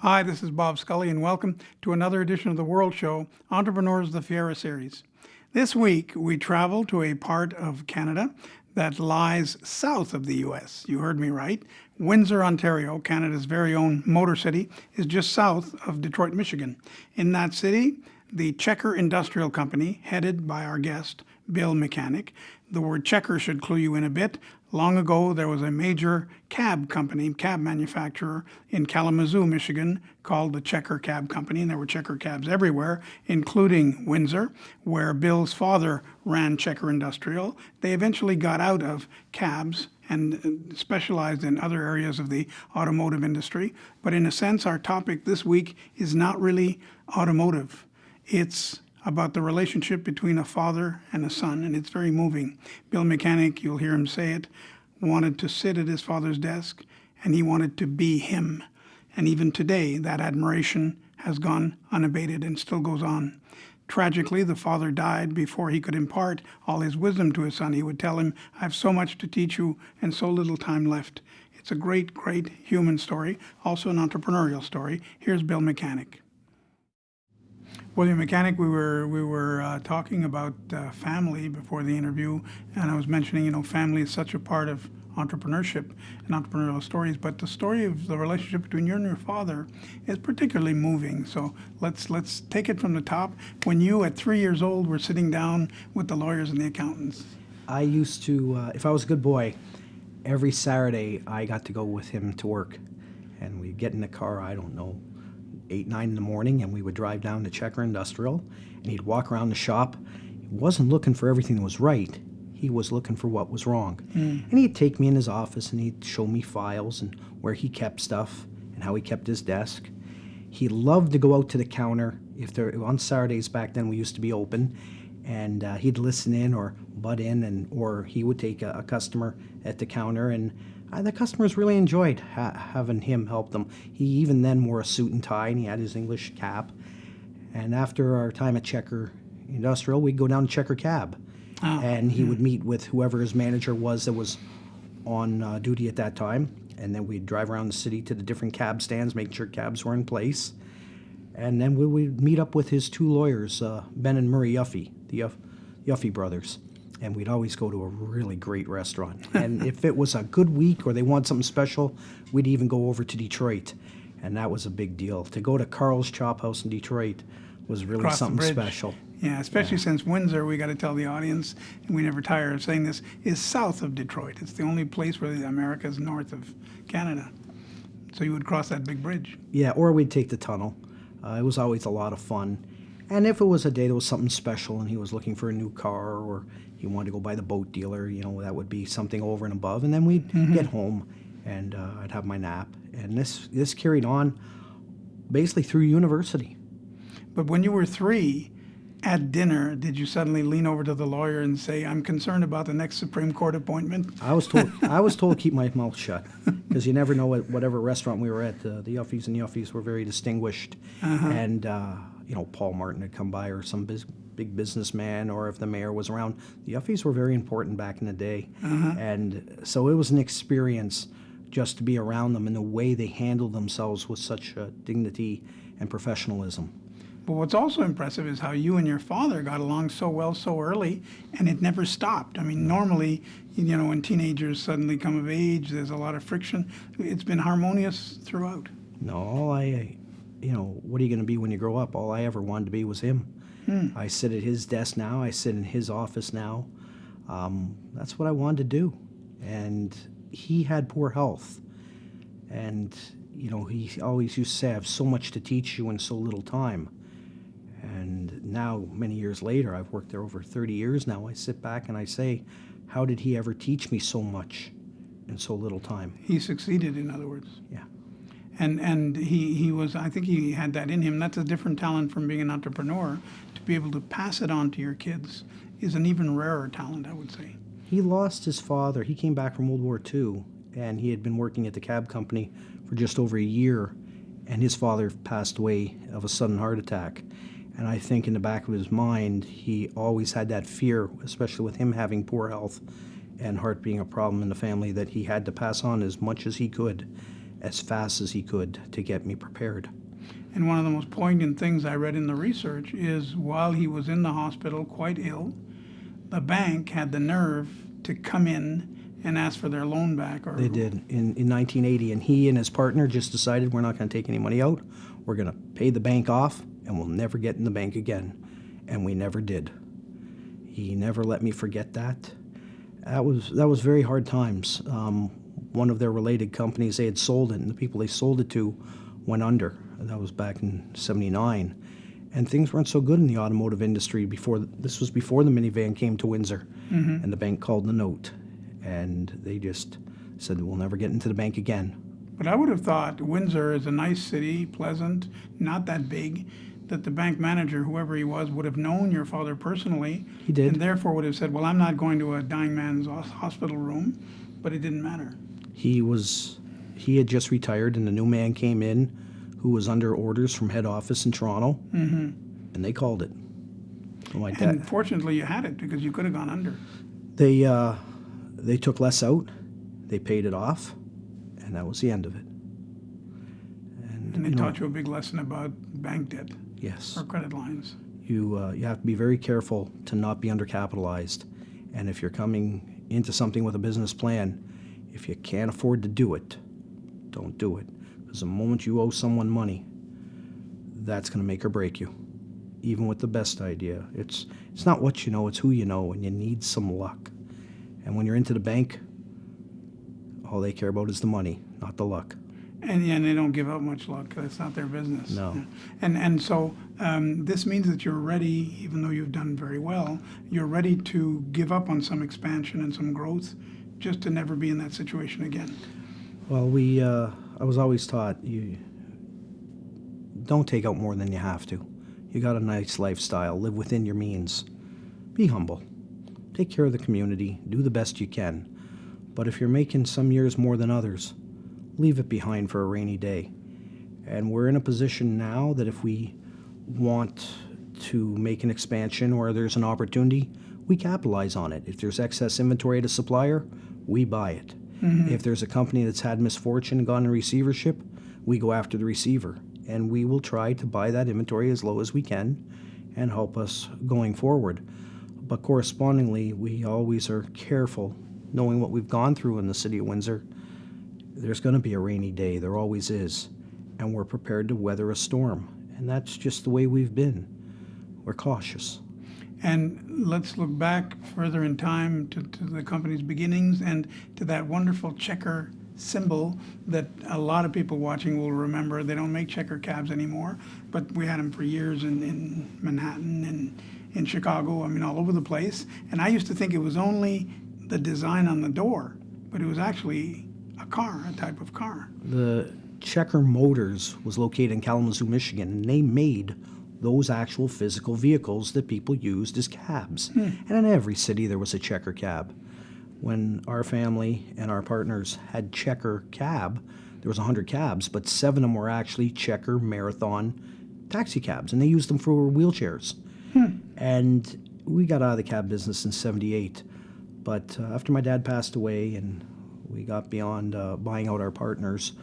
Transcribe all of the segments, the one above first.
Hi, this is Bob Scully, and welcome to another edition of the World Show, Entrepreneurs of the Fiera Series. This week, we travel to a part of Canada that lies south of the U.S. You heard me right. Windsor, Ontario, Canada's very own motor city, is just south of Detroit, Michigan. In that city, the Checker Industrial Company, headed by our guest, Bill Mechanic. The word checker should clue you in a bit. Long ago, there was a major cab company, cab manufacturer in Kalamazoo, Michigan, called the Checker Cab Company, and there were Checker cabs everywhere, including Windsor, where Bill's father ran Checker Industrial. They eventually got out of cabs and specialized in other areas of the automotive industry. But in a sense, our topic this week is not really automotive. It's about the relationship between a father and a son, and it's very moving. Bill Mechanic, you'll hear him say it, wanted to sit at his father's desk, and he wanted to be him. And even today, that admiration has gone unabated and still goes on. Tragically, the father died before he could impart all his wisdom to his son. He would tell him, "I have so much to teach you and so little time left." It's a great, great human story, also an entrepreneurial story. Here's Bill Mechanic. William Mechanic, we were talking about family before the interview, and I was mentioning, family is such a part of entrepreneurship and entrepreneurial stories, but the story of the relationship between you and your father is particularly moving. So let's take it from the top. When you, at 3 years old, were sitting down with the lawyers and the accountants. I used to, if I was a good boy, every Saturday I got to go with him to work, and we'd get in the car, 8, 9 in the morning, and we would drive down to Checker Industrial, and he'd walk around the shop. He wasn't looking for everything that was right. He was looking for what was wrong. And he'd take me in his office, and he'd show me files and where he kept stuff and how he kept his desk. He loved to go out to the counter. On Saturdays back then, we used to be open, and he'd listen in or butt in, or he would take a customer at the counter, and the customers really enjoyed having him help them. He even then wore a suit and tie, and he had his English cap. And after our time at Checker Industrial, we'd go down to Checker Cab. And he would meet with whoever his manager was that was on duty at that time. And then we'd drive around the city to the different cab stands, make sure cabs were in place. And then we would meet up with his two lawyers, Ben and Murray Yuffie, the Yuffie brothers. And we'd always go to a really great restaurant. And if it was a good week or they want something special, we'd even go over to Detroit. And that was a big deal. To go to Carl's Chop House in Detroit was really something special. Yeah, especially since Windsor, we got to tell the audience, and we never tire of saying this, is south of Detroit. It's the only place where America is north of Canada. So you would cross that big bridge. Yeah, or we'd take the tunnel. It was always a lot of fun. And if it was a day there was something special and he was looking for a new car or he wanted to go by the boat dealer, that would be something over and above. And then we'd get home and I'd have my nap. And this carried on basically through university. But when you were 3, at dinner, did you suddenly lean over to the lawyer and say, "I'm concerned about the next Supreme Court appointment"? I was told to keep my mouth shut because you never know at whatever restaurant we were at. The Yuffies and Yuffies were very distinguished. And Paul Martin had come by or some big businessman, or if the mayor was around. The Yuffies were very important back in the day. And so it was an experience just to be around them and the way they handled themselves with such dignity and professionalism. But what's also impressive is how you and your father got along so well so early, and it never stopped. I mean, normally, when teenagers suddenly come of age, there's a lot of friction. It's been harmonious throughout. No, what are you going to be when you grow up? All I ever wanted to be was him. I sit at his desk now. I sit in his office now. That's what I wanted to do. And he had poor health. And, he always used to say, "I have so much to teach you in so little time." And now, many years later, I've worked there over 30 years now, I sit back and I say, how did he ever teach me so much in so little time? He succeeded, in other words. Yeah. And he was, I think he had that in him. That's a different talent from being an entrepreneur. To be able to pass it on to your kids is an even rarer talent, I would say. He lost his father. He came back from World War II, and he had been working at the cab company for just over a year, and his father passed away of a sudden heart attack. And I think in the back of his mind, he always had that fear, especially with him having poor health and heart being a problem in the family, that he had to pass on as much as he could. as fast as he could to get me prepared. And one of the most poignant things I read in the research is while he was in the hospital quite ill, the bank had the nerve to come in and ask for their loan back. They did in 1980, and he and his partner just decided we're not going to take any money out. We're going to pay the bank off, and we'll never get in the bank again. And we never did. He never let me forget that. That was very hard times. One of their related companies, they had sold it, and the people they sold it to went under. That was back in '79. And things weren't so good in the automotive industry this was before the minivan came to Windsor. And the bank called the note. And they just said, we'll never get into the bank again. But I would have thought Windsor is a nice city, pleasant, not that big, that the bank manager, whoever he was, would have known your father personally. He did. And therefore would have said, well, I'm not going to a dying man's hospital room, but it didn't matter. He had just retired, and a new man came in who was under orders from head office in Toronto, and they called it. And fortunately you had it, because you could have gone under. They took less out, they paid it off, and that was the end of it. And they taught you a big lesson about bank debt. Yes. Or credit lines. You have to be very careful to not be undercapitalized. And if you're coming into something with a business plan, if you can't afford to do it, don't do it. Because the moment you owe someone money, that's going to make or break you. Even with the best idea. It's not what you know, it's who you know, and you need some luck. And when you're into the bank, all they care about is the money, not the luck. And they don't give out much luck. That's not their business. No. And so this means that you're ready, even though you've done very well, you're ready to give up on some expansion and some growth just to never be in that situation again. Well, I was always taught, you don't take out more than you have to. You got a nice lifestyle, live within your means. Be humble. Take care of the community, do the best you can. But if you're making some years more than others, leave it behind for a rainy day. And we're in a position now that if we want to make an expansion or there's an opportunity, we capitalize on it. If there's excess inventory at a supplier, we buy it. If there's a company that's had misfortune and gone in receivership, we go after the receiver. And we will try to buy that inventory as low as we can and help us going forward. But correspondingly, we always are careful, knowing what we've gone through in the city of Windsor. There's going to be a rainy day. There always is. And we're prepared to weather a storm. And that's just the way we've been. We're cautious. And let's look back further in time to the company's beginnings and to that wonderful checker symbol that a lot of people watching will remember. They don't make checker cabs anymore, but we had them for years in Manhattan and in Chicago, all over the place. And I used to think it was only the design on the door, but it was actually a car, a type of car. The Checker Motors was located in Kalamazoo, Michigan, and they made those actual physical vehicles that people used as cabs. And in every city there was a checker cab. When our family and our partners had checker cab, there was 100 cabs, but 7 of them were actually checker marathon taxi cabs, and they used them for wheelchairs. And we got out of the cab business in '78. But after my dad passed away and we got beyond buying out our partners,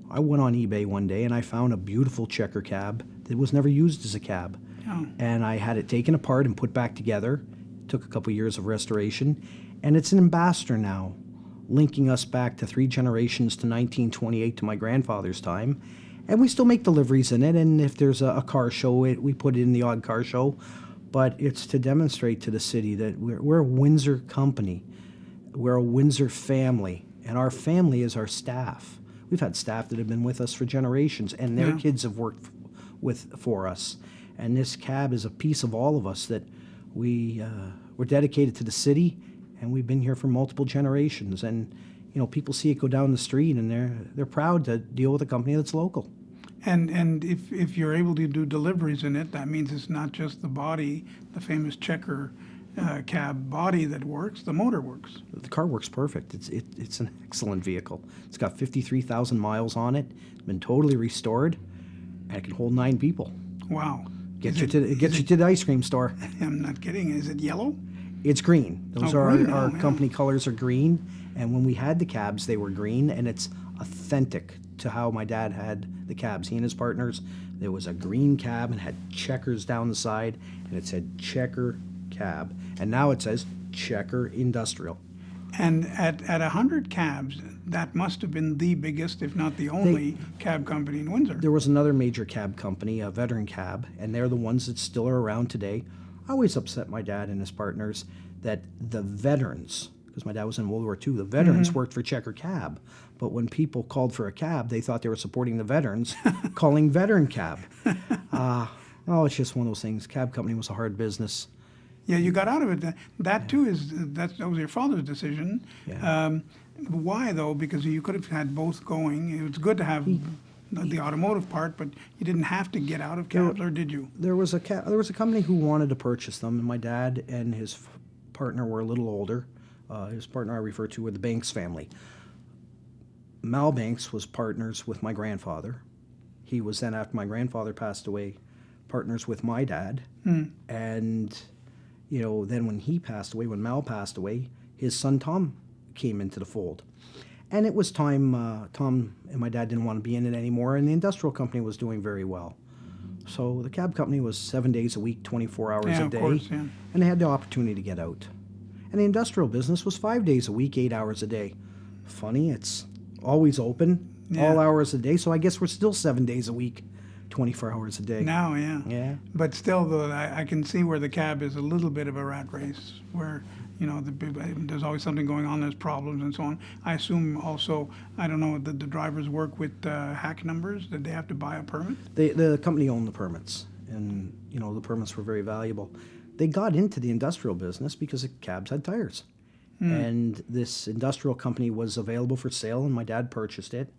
I went on eBay one day and I found a beautiful checker cab that was never used as a cab. Oh. And I had it taken apart and put back together. It took a couple years of restoration. And it's an ambassador now, linking us back to 3 generations to 1928 to my grandfather's time. And we still make deliveries in it. And if there's a car show, we put it in the odd car show. But it's to demonstrate to the city that we're a Windsor company. We're a Windsor family. And our family is our staff. We've had staff that have been with us for generations, and their kids have worked for us. And this cab is a piece of all of us that we're dedicated to the city, and we've been here for multiple generations. And people see it go down the street, and they're proud to deal with a company that's local. And if you're able to do deliveries in it, that means it's not just the body, the famous checker cab body that works, the motor works. The car works perfect. It's an excellent vehicle. It's got 53,000 miles on it, been totally restored, and it can hold 9 people. Wow. Get you to the ice cream store. I'm not kidding. Is it yellow? It's green. Those are green. our company colors are green, and when we had the cabs, they were green, and it's authentic to how my dad had the cabs. He and his partners, there was a green cab and had checkers down the side, and it said Checker Cab. And now it says Checker Industrial. And at 100 cabs, that must have been the biggest, if not the only, cab company in Windsor. There was another major cab company, a veteran cab, and they're the ones that still are around today. I always upset my dad and his partners that the veterans, because my dad was in World War II, the veterans worked for Checker Cab. But when people called for a cab, they thought they were supporting the veterans, calling veteran cab. It's just one of those things. Cab company was a hard business. Yeah, you got out of it. That too that was your father's decision. Yeah. Why though? Because you could have had both going. It was good to have the automotive part, but you didn't have to get out of cabs, or did you? There was a company who wanted to purchase them, and my dad and his partner were a little older. His partner I refer to were the Banks family. Mal Banks was partners with my grandfather. He was then, after my grandfather passed away, partners with my dad. And, then when he passed away, when Mal passed away, his son Tom came into the fold. And it was time, Tom and my dad didn't want to be in it anymore, and the industrial company was doing very well. So the cab company was 7 days a week, 24 hours a day. Of course, yeah. And they had the opportunity to get out. And the industrial business was 5 days a week, 8 hours a day. Funny, it's always open, all hours a day. So I guess we're still 7 days a week, 24 hours a day. Now, yeah. Yeah. But still, though, I can see where the cab is a little bit of a rat race, where there's always something going on, there's problems and so on. I assume also, I don't know, that the drivers work with hack numbers. Did they have to buy a permit? The company owned the permits, and the permits were very valuable. They got into the industrial business because the cabs had tires. And this industrial company was available for sale, and my dad purchased it.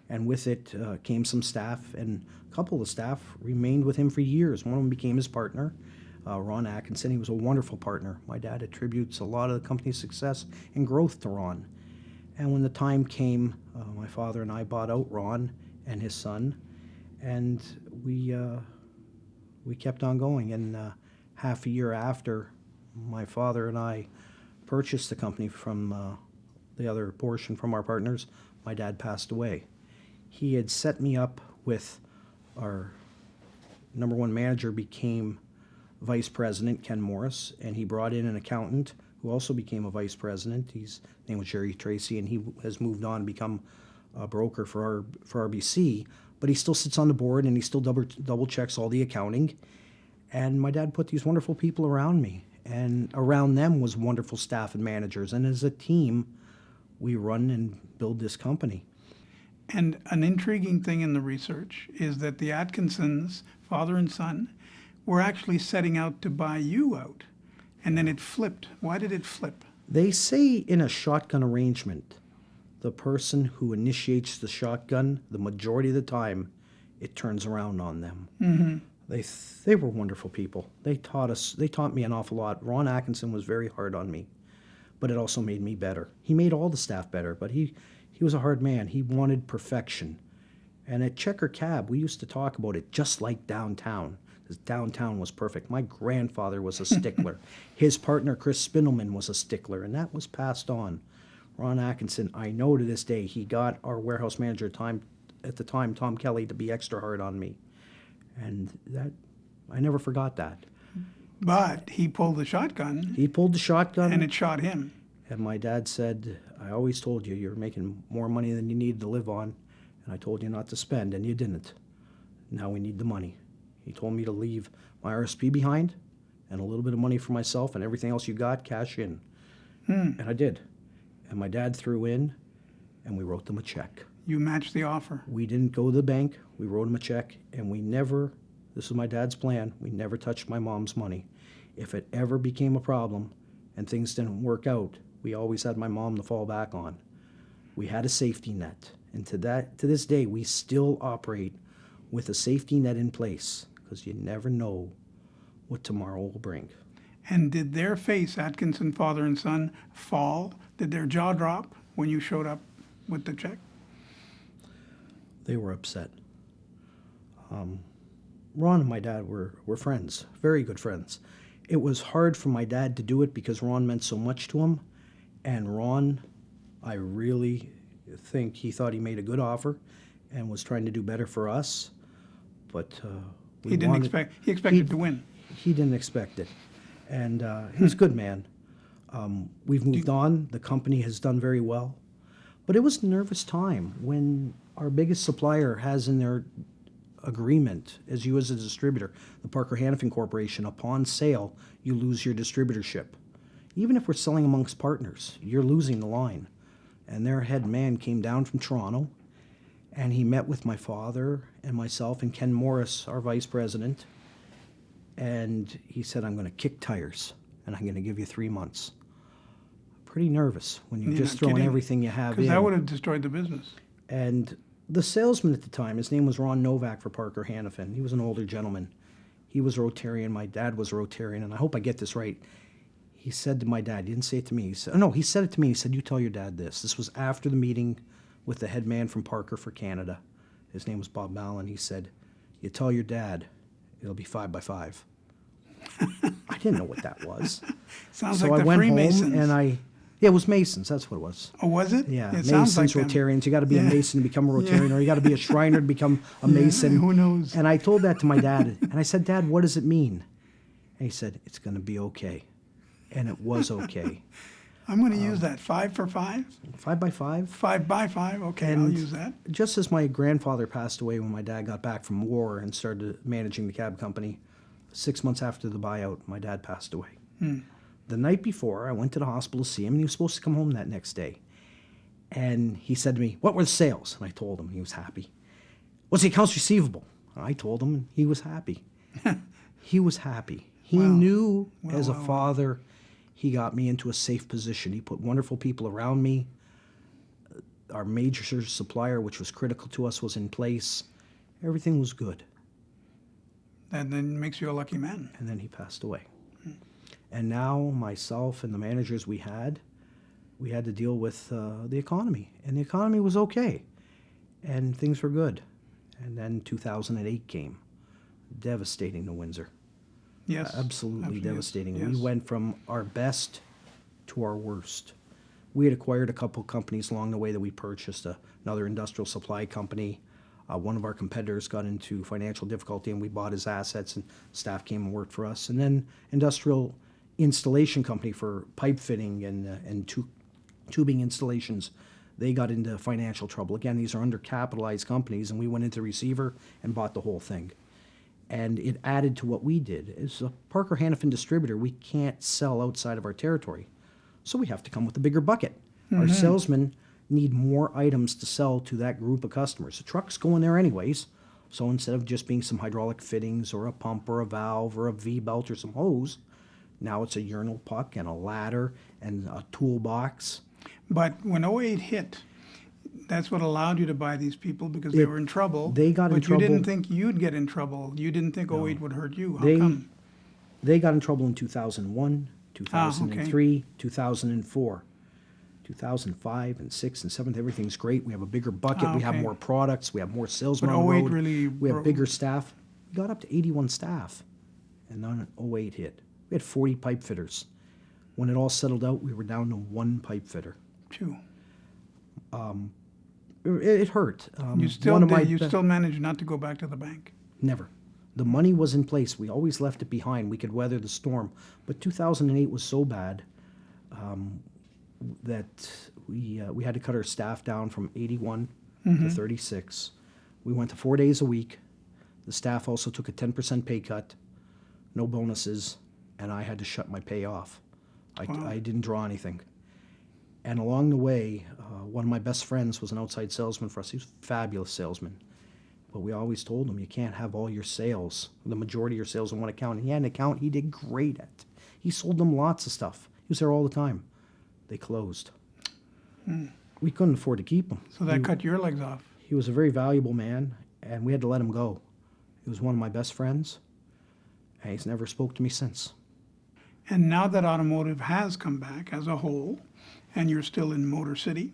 And with it came some staff, and a couple of the staff remained with him for years. One of them became his partner, Ron Atkinson. He was a wonderful partner. My dad attributes a lot of the company's success and growth to Ron. And when the time came, my father and I bought out Ron and his son, and we kept on going. And half a year after my father and I purchased the company from the other portion from our partners, my dad passed away. He had set me up with our number one manager, became vice president, Ken Morris, and he brought in an accountant who also became a vice president. His name was Jerry Tracy, and he has moved on to become a broker for RBC, but he still sits on the board, and he still double checks all the accounting. And my dad put these wonderful people around me, and around them was wonderful staff and managers. And as a team, we run and build this company. And an intriguing thing in the research is that the Atkinsons, father and son, were actually setting out to buy you out. And then it flipped. Why did it flip? They say in a shotgun arrangement, the person who initiates the shotgun, the majority of the time, it turns around on them. Mm-hmm. They were wonderful people. They taught me an awful lot. Ron Atkinson was very hard on me, but it also made me better. He made all the staff better, but he was a hard man. He wanted perfection. And at Checker Cab, we used to talk about it just like downtown, because downtown was perfect. My grandfather was a stickler. His partner, Chris Spindelman, was a stickler, and that was passed on. Ron Atkinson, I know to this day, he got our warehouse manager at the time, Tom Kelly, to be extra hard on me. And that, I never forgot that. But he pulled the shotgun. He pulled the shotgun. And it shot him. And my dad said, I always told you you're making more money than you needed to live on, and I told you not to spend, and you didn't. Now we need the money. He told me to leave my RSP behind and a little bit of money for myself, and everything else you got, cash in. And I did. And my dad threw in, and we wrote them a check. You matched the offer. We didn't go to the bank. We wrote him a check, and we never, this was my dad's plan, we never touched my mom's money. If it ever became a problem and things didn't work out, we always had my mom to fall back on. We had a safety net. And to this day, we still operate with a safety net in place, because you never know what tomorrow will bring. And did their face, Atkinson father and son, fall? Did their jaw drop when you showed up with the check? They were upset. Ron and my dad were friends, very good friends. It was hard for my dad to do it because Ron meant so much to him. And Ron, I really think he thought he made a good offer. and was trying to do better for us, but He didn't expect. He expected to win. He didn't expect it, and he was a good man. We've moved on. The company has done very well, but it was a nervous time when our biggest supplier has in their agreement, as you as a distributor, the Parker Hannifin Corporation, upon sale, you lose your distributorship. Even if we're selling amongst partners, you're losing the line. And their head man came down from Toronto, and he met with my father and myself and Ken Morris, our vice president, and he said, I'm going to kick tires, and I'm going to give you 3 months. Pretty nervous when you're just throwing everything you have in. Because that would have destroyed the business. And the salesman at the time, his name was Ron Novak for Parker Hannifin. He was an older gentleman. He was Rotarian. My dad was Rotarian, and I hope I get this right. He said to my dad, he didn't say it to me. He said, no, he said it to me. He said, you tell your dad this. This was after the meeting with the head man from Parker for Canada. His name was Bob Ballin. He said, you tell your dad it'll be 5 by 5. I didn't know what that was. Sounds so like I the went Freemasons. home and yeah, it was Masons. That's what it was. Oh, was it? Yeah, It Masons, sounds like them. Rotarians. You got to be a Mason to become a Rotarian, or you got to be a Shriner to become a Mason. Who knows? And I told that to my dad, and I said, Dad, what does it mean? And he said, it's going to be okay. And it was okay. I'm going to use that. 5 for 5? 5 by 5. 5 by 5? Okay, I'll use that. Just as my grandfather passed away when my dad got back from war and started managing the cab company, 6 months after the buyout, my dad passed away. The night before, I went to the hospital to see him, and he was supposed to come home that next day. And he said to me, what were the sales? And I told him. He was happy. What's the accounts receivable? And I told him, and he was happy. He was happy. He knew as a father, he got me into a safe position. He put wonderful people around me. Our major supplier, which was critical to us, was in place. Everything was good. That then makes you a lucky man. And then he passed away. And now myself and the managers we had to deal with the economy. And the economy was okay. And things were good. And then 2008 came. Devastating to Windsor. Yes. Absolutely devastating. Yes. We went from our best to our worst. We had acquired a couple companies along the way that we purchased, another industrial supply company. One of our competitors got into financial difficulty, and we bought his assets, and staff came and worked for us. And then Industrial Installation Company for pipe fitting and tubing installations, they got into financial trouble. Again, these are undercapitalized companies, and we went into receiver and bought the whole thing. And it added to what we did. As a Parker Hannifin distributor, we can't sell outside of our territory. So we have to come with a bigger bucket. Our salesmen need more items to sell to that group of customers. The truck's going there anyways. So instead of just being some hydraulic fittings or a pump or a valve or a V-belt or some hose, now it's a urinal puck and a ladder and a toolbox. But when '08 hit, that's what allowed you to buy these people because they were in trouble. They got in trouble. But you didn't think you'd get in trouble. You didn't think '08 would hurt you. How come? They got in trouble in 2001, 2003, 2004. 2005 and 6 and 7, everything's great. We have a bigger bucket. We have more products. We have more salesmen on the road. We have bigger staff. We got up to 81 staff. And then 08 hit. We had 40 pipe fitters. When it all settled out, we were down to 1 pipe fitter. Phew. It hurt. You still managed not to go back to the bank? Never. The money was in place. We always left it behind. We could weather the storm. But 2008 was so bad that we had to cut our staff down from 81 to 36. We went to 4 days a week. The staff also took a 10% pay cut, no bonuses, and I had to shut my pay off. I didn't draw anything. And along the way, one of my best friends was an outside salesman for us. He was a fabulous salesman. But we always told him, you can't have all your sales, the majority of your sales in one account. And he had an account he did great at. He sold them lots of stuff. He was there all the time. They closed. We couldn't afford to keep him. So that cut your legs off. He was a very valuable man, and we had to let him go. He was one of my best friends, and he's never spoke to me since. And now that automotive has come back as a whole, and you're still in Motor City,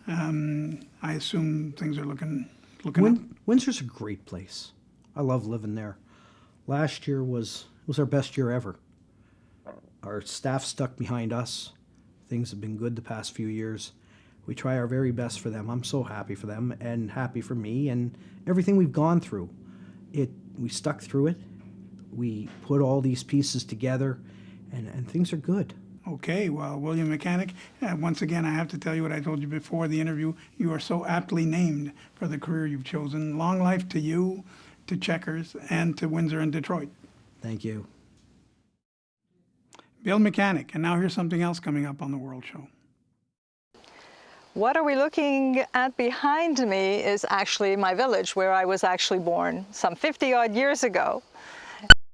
I assume things are looking up. Windsor's a great place. I love living there. Last year was our best year ever. Our staff stuck behind us. Things have been good the past few years. We try our very best for them. I'm so happy for them and happy for me and everything we've gone through. We stuck through it. We put all these pieces together, and things are good. Okay, well, William Mechanic, once again, I have to tell you what I told you before the interview. You are so aptly named for the career you've chosen. Long life to you, to Checkers, and to Windsor and Detroit. Thank you. Bill Mechanic, and now here's something else coming up on the World Show. What are we looking at behind me is actually my village where I was actually born some 50-odd years ago.